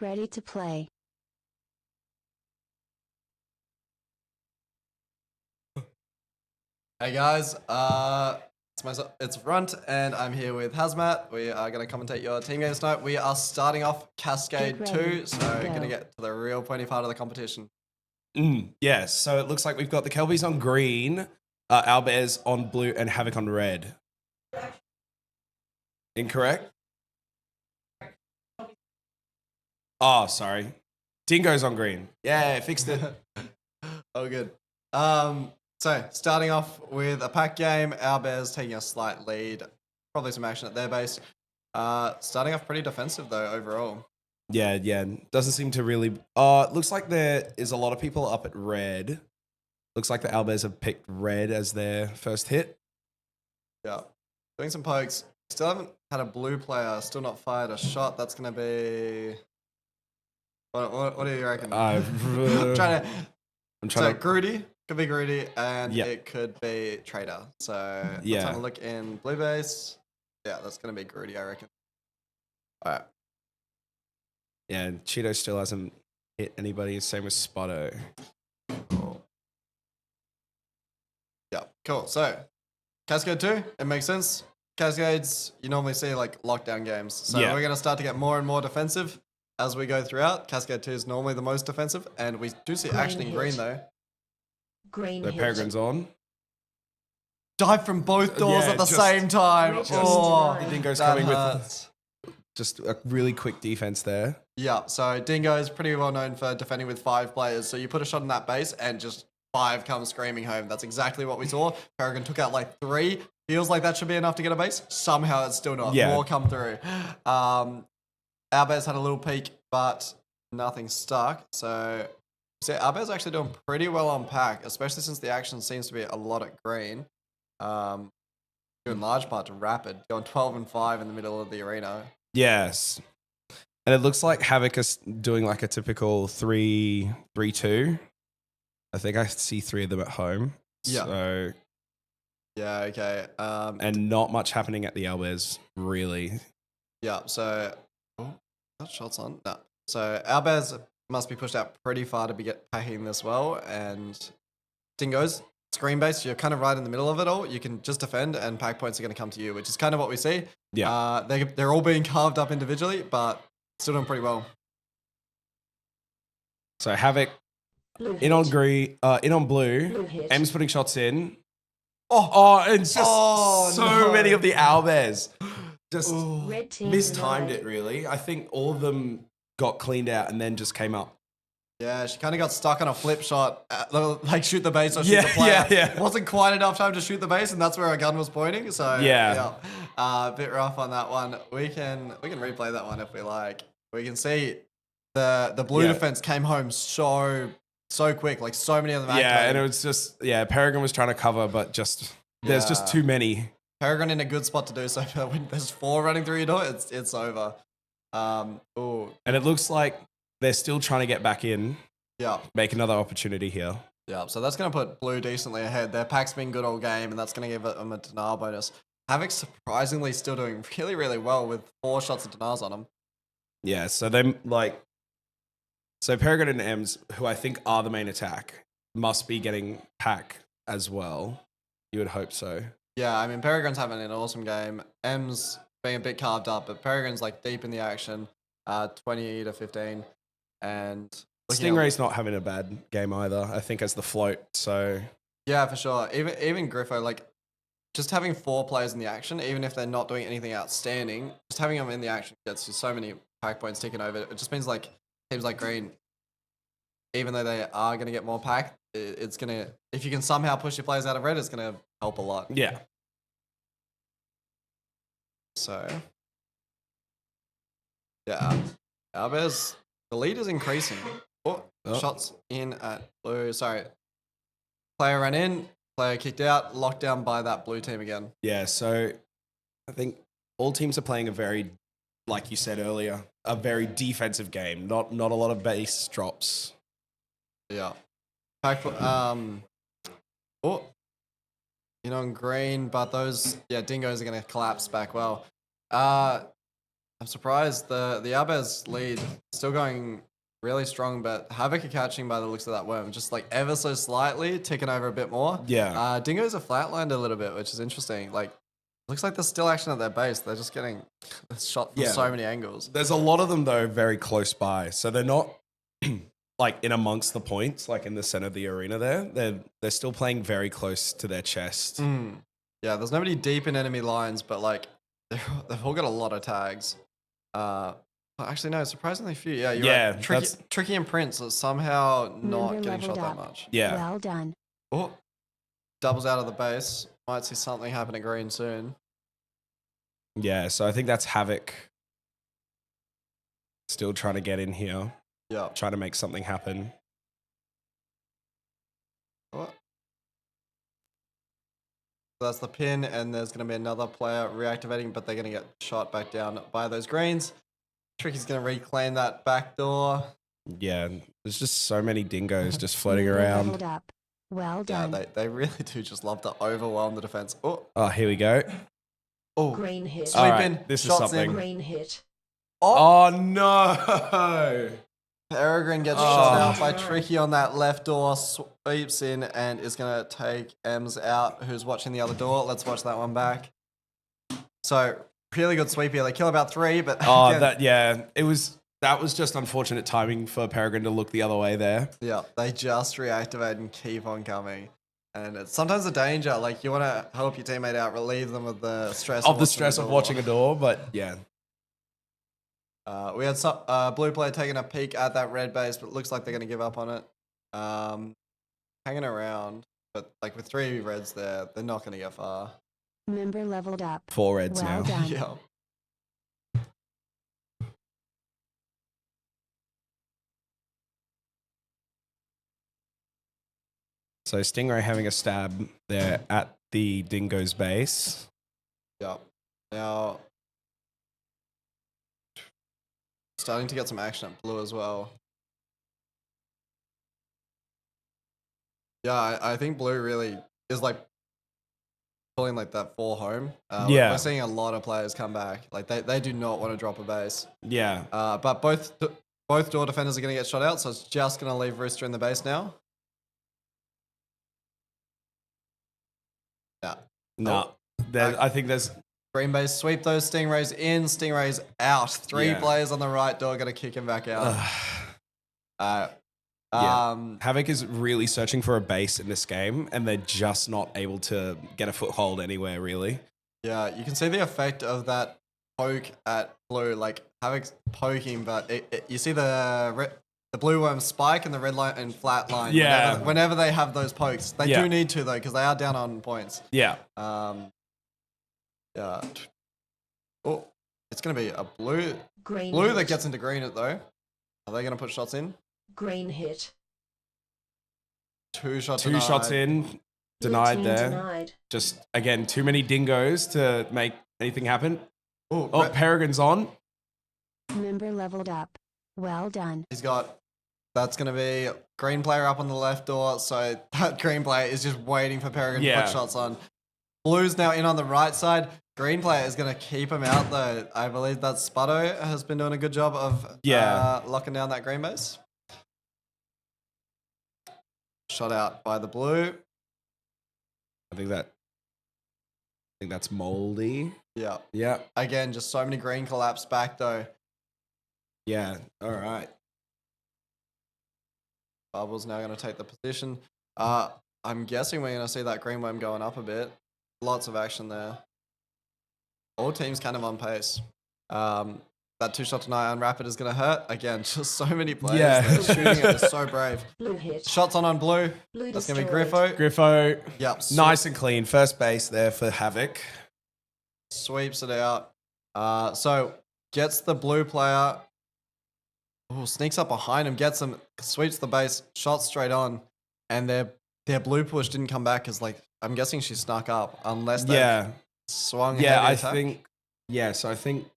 Ready to play. Hey guys, it's Runt, and I'm here with Hazmat. We are going to commentate your team games tonight. We are starting off Cascade Get ready, 2, so go. going to get to the real pointy part of the competition. Yes, so it looks like we've got the Kelbies on green, Owlbears on blue, and Havoc on red. Incorrect? Oh, sorry. Dingoes on green. Yeah, fixed it. Oh, good. So starting off with a pack game, Owlbears taking a slight lead. Probably some action at their base. Starting off pretty defensive though overall. Yeah. Doesn't seem to really... it looks like there is a lot of people up at red. Looks like the Owlbears have picked red as their first hit. Yeah. Doing some pokes. Still haven't had a blue player, still not fired a shot. That's going to be... What do you reckon? I'm trying to... Grudy. Could be Grudy, and it could be Trader. So let's have a look in blue base. Yeah, that's going to be Grudy, I reckon. All right. Yeah, and Cheeto still hasn't hit anybody. Same with Spotto. Cool. Yeah, cool. So, Cascade 2, it makes sense. Cascades, you normally see like lockdown games. So we're going to start to get more and more defensive as we go throughout. Cascade 2 is normally the most defensive, and we do see action in green though. Green The Peregrine's on. Dive from both doors at the same time. The Dingo's coming with just a really quick defense there. Yeah, so Dingo is pretty well known for defending with 5 players. So you put a shot in that base and just 5 come screaming home. That's exactly what we saw. Peregrine took out like 3. Feels like that should be enough to get a base. Somehow it's still not. Yeah. More come through. Owlbears had a little peek, but nothing stuck. So Owlbears actually doing pretty well on pack, especially since the action seems to be a lot at green. Due in large part to Rapid, going 12 and 5 in the middle of the arena. Yes. And it looks like Havoc is doing like a typical 3-3-2. I think I see 3 of them at home. Yeah. So yeah, okay. And not much happening at the Owlbears, really. Yeah, so that shot's on. No. So Owlbears must be pushed out pretty far to be packing this well, and Dingoes, screen base, you're kind of right in the middle of it all. You can just defend, and pack points are going to come to you, which is kind of what we see. Yeah. They're all being carved up individually, but still doing pretty well. So Havoc in on green, in on blue. M's putting shots in. And just so many of the Owlbears just mistimed it, really. I think all of them got cleaned out and then just came up. Yeah, she kind of got stuck on a flip shot, like shoot the base or shoot the player. Yeah. Wasn't quite enough time to shoot the base, and that's where our gun was pointing. So a bit rough on that one. We can replay that one if we like. We can see the blue defense came home so quick, like so many of them. Yeah, and it was just Peregrine was trying to cover, but there's just too many. Peregrine in a good spot to do so. When there's 4 running through your door, it's over. And it looks like they're still trying to get back in. Yeah. Make another opportunity here. Yeah, so that's going to put blue decently ahead. Their pack's been good all game, and that's going to give them a denial bonus. Havoc surprisingly still doing really, really well with 4 shots of denials on them. Yeah, so they So Peregrine and Ems, who I think are the main attack, must be getting pack as well. You would hope so. Yeah, I mean, Peregrine's having an awesome game. Ems being a bit carved up, but Peregrine's like deep in the action, 20 to 15. And Stingray's not having a bad game either, I think, as the float. So yeah, for sure. Even Griffo, like just having 4 players in the action, even if they're not doing anything outstanding, just having them in the action gets you so many pack points taken over. It just means like teams like Green, even though they are going to get more pack, it's going to, if you can somehow push your players out of red, it's going to help a lot. Yeah. So, yeah, Owlbears, the lead is increasing. Shots in at blue. Sorry. Player ran in, player kicked out, locked down by that blue team again. Yeah, so I think all teams are playing a very, like you said earlier, a very defensive game. Not a lot of base drops. Yeah. In green, but those Dingoes are going to collapse back well. I'm surprised the Owlbears lead still going really strong, but Havoc are catching by the looks of that worm, just like ever so slightly, ticking over a bit more. Yeah. Dingoes are flatlined a little bit, which is interesting. Like, looks like there's still action at their base. They're just getting shot from Yeah. so many angles. There's a lot of them though very close by, so they're not like in amongst the points, like in the center of the arena. They're still playing very close to their chest. Yeah, there's nobody deep in enemy lines, but like they've all got a lot of tags. Actually, no, surprisingly few. Yeah, you're Yeah, right. Tricky and Prince are somehow not Member getting shot leveled that up. much. Yeah. Well done. Oh, doubles out of the base. Might see something happen at green soon. Yeah, so I think that's Havoc still trying to get in here, Yeah. trying to make something happen. Oh. So that's the pin, and there's going to be another player reactivating, but they're going to get shot back down by those greens. Tricky's going to reclaim that back door. Yeah, there's just so many dingoes just floating Member around. leveled up. Well Yeah, done. they really do just love to overwhelm the defense. Oh, here we go. Oh, Green hit. sweep All right, in, this is shots something. in. Green hit. Oh no! Peregrine gets shot out by Tricky on that left door, sweeps in, and is going to take Ems out, who's watching the other door. Let's watch that one back. So, really good sweep here. They kill about 3, but Oh, again, that was just unfortunate timing for Peregrine to look the other way there. yeah, they just reactivate and keep on coming. And it's sometimes a danger. Like, you want to help your teammate out, relieve them of the stress Of watching a door, but yeah. We had some blue player taking a peek at that red base, but it looks like they're going to give up on it. Hanging around, but like with 3 reds there, they're not going to get far. Member leveled up. 4 reds Well now. done. Yeah. So Stingray having a stab there at the Dingo's base. Yeah. Now, starting to get some action at blue as well. Yeah, I think blue really is like pulling like that 4 home. Yeah. We're seeing a lot of players come back. Like they do not want to drop a base. Yeah. But both door defenders are going to get shot out, so it's just going to leave Rooster in the base now. Yeah. No. I think there's... Green base, sweep those Stingrays in, Stingrays out. 3 Yeah. players on the right door, going to kick him back out. Havoc is really searching for a base in this game, and they're just not able to get a foothold anywhere, really. Yeah, you can see the effect of that poke at blue. Like, Havoc's poking, but you see the blue worm spike and the red line and flat line. Yeah. Whenever they have those pokes. They Yeah. do need to, though, because they are down on points. Yeah. Yeah. Oh, it's going to be a blue Green that hit. gets into green, though. Are they going to put shots in? Green hit. 2 shots 2 denied. shots in. Blue Denied team there. Denied. Just, again, too many dingoes to make anything happen. Oh, Oh, Peregrine's on. Member leveled up. Well done. he's got... That's going to be green player up on the left door, so that green player is just waiting for Peregrine to Yeah. put shots on. Blue's now in on the right side. Green player is going to keep him out, though. I believe that Sputto has been doing a good job of locking down that green base. Shot out by the blue. I think that's Moldy. Yeah. Yeah. Again, just so many green collapse back, though. Yeah. All right. Bubble's now going to take the position. I'm guessing we're going to see that green worm going up a bit. Lots of action there. All teams kind of on pace. That 2-shot deny on Rapid is going to hurt. Again, just so many players Yeah. that are shooting it. They're so brave. Blue hit. Shots on blue. Blue That's going to be destroyed. Griffo. Griffo. Yep. Nice and clean. First base there for Havoc. Sweeps it out. So gets the blue player. Oh, sneaks up behind him, gets him, sweeps the base, shots straight on, and their blue push didn't come back because, like, I'm guessing she snuck up unless they swung. Yeah, heavy I attack. think. Yeah, so I think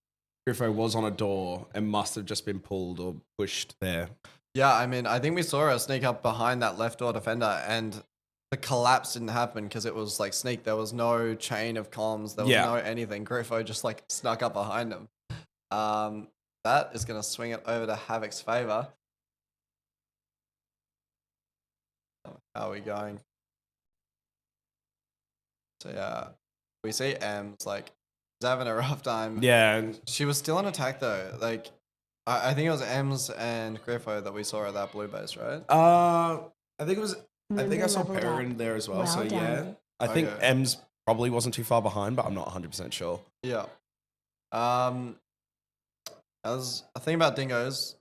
Griffo was on a door and must have just been pulled or pushed there. Yeah, I mean, I think we saw her sneak up behind that left door defender, and the collapse didn't happen because it was like sneak. There was no chain of comms. There was no anything. Griffo just like snuck up behind him. That is going to swing it over to Havoc's favor. How are we going? So yeah, we see M's like she's having a rough time. Yeah. She was still on attack though. Like I think it was M's and Griffo that we saw at that blue base, right? I think it was. I think I saw Peregrine there as well. Well so done. yeah, I think Okay. M's probably wasn't too far behind, but I'm not 100% sure. Yeah. As a thing about Dingoes,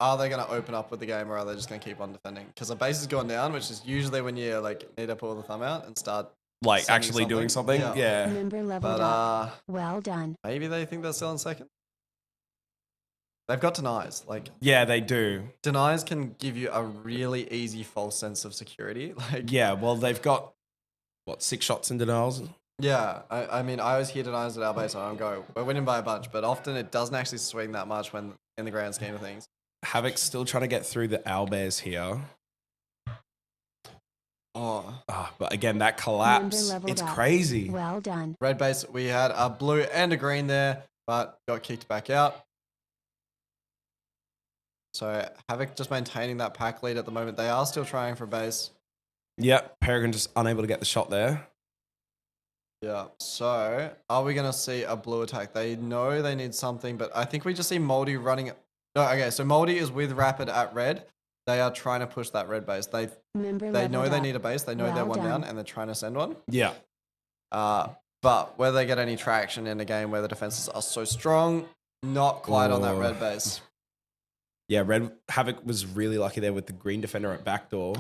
are they going to open up with the game, or are they just going to keep on defending? Because the base is going down, which is usually when you like need to pull the thumb out and start Like sending actually doing something. Yeah. Yeah. Member leveled But up. Well done. maybe they think they're still in second. They've got denies. Like Yeah, they do. denies can give you a really easy false sense of security. Like Yeah. Well, they've got what 6 shots in denials. yeah, I mean, I always hear denies at our base and I'm going, we're winning by a bunch, but often it doesn't actually swing that much when in the grand scheme of things. Havoc's still trying to get through the Owlbears here. Oh, But again, that collapse, leveled it's up. crazy. Well done. red base, we had a blue and a green there, but got kicked back out. So Havoc just maintaining that pack lead at the moment. They are still trying for base. Yep, Peregrine just unable to get the shot there. Yeah. So are we gonna see a blue attack? They know they need something, but I think we just see Moldy running. No, okay. So Moldy is with Rapid at red. They are trying to push that red base. They Member know leveled they up. need a base. They know they're Well one down, done. and they're trying to send one. Yeah. But whether they get any traction in a game where the defenses are so strong, not quite on that Oh. red base. Yeah, Red Havoc was really lucky there with the green defender at backdoor,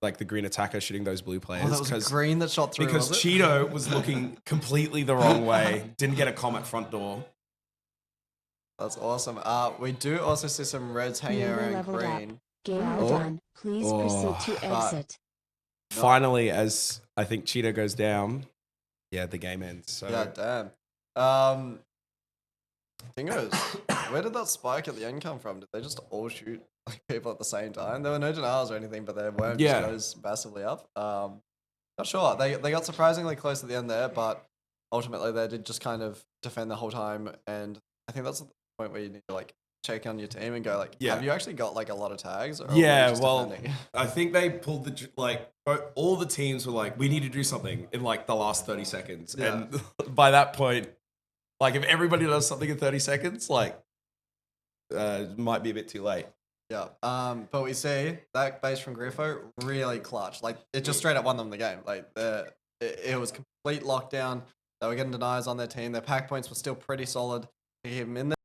like the green attacker shooting those blue players. Oh, that was green that shot through. Because was it? Cheeto was looking completely the wrong way, didn't get a comm at front door. That's awesome. We do also see some reds hanging Member around leveled up. green. Well done. Please proceed to exit. Finally, as I think Cheeto goes down, yeah, the game ends. So Yeah, damn. Dingoes, where did that spike at the end come from? Did they just all shoot like people at the same time? There were no denials or anything, but their worm Yeah. just goes massively up. Not sure. They got surprisingly close at the end there, but ultimately they did just kind of defend the whole time. And I think that's the point where you need to like check on your team and go like, Yeah. have you actually got like a lot of tags? Or are we yeah, just well, defending? I think they pulled the all the teams were like, we need to do something in like the last 30 seconds, Yeah. and by that point, like if everybody does something in 30 seconds, like it might be a bit too late. Yeah. But we see that base from Griffo really clutch. Like it just straight up won them the game. Like it was complete lockdown. They were getting denies on their team. Their pack points were still pretty solid to keep them in there.